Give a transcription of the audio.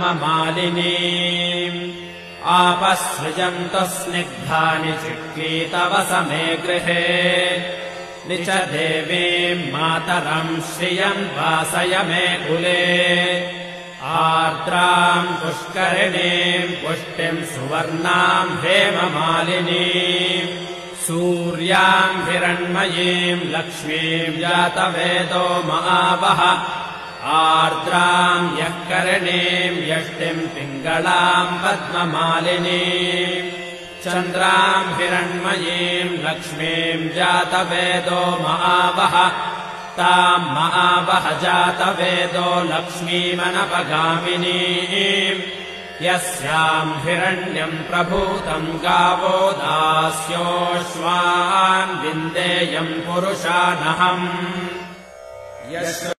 पद्ममालिनीम् आपसृजन्तु स्निग्धानि चिक्लीतवसमे गृहे नि च देवीम् मातरम् श्रियम् वासय मे कुले आर्द्राम् पुष्करिणीम् पुष्टिम् सुवर्णाम् हेममालिनीम् सूर्याम् हिरण्मयीम् लक्ष्मीम् जातवेदो महावः आर्द्राम् यःकरिणीम् यष्टिम् पिङ्गलाम् पद्ममालिनीम् चन्द्राम् हिरण्मयीम् लक्ष्मीम् जातवेदो महावः ताम् महावः जातवेदो लक्ष्मीमनपगामिनीम् यस्याम् हिरण्यम् प्रभूतम् गावो दास्योऽश्वान् विन्देयम् पुरुषानहम् यस्य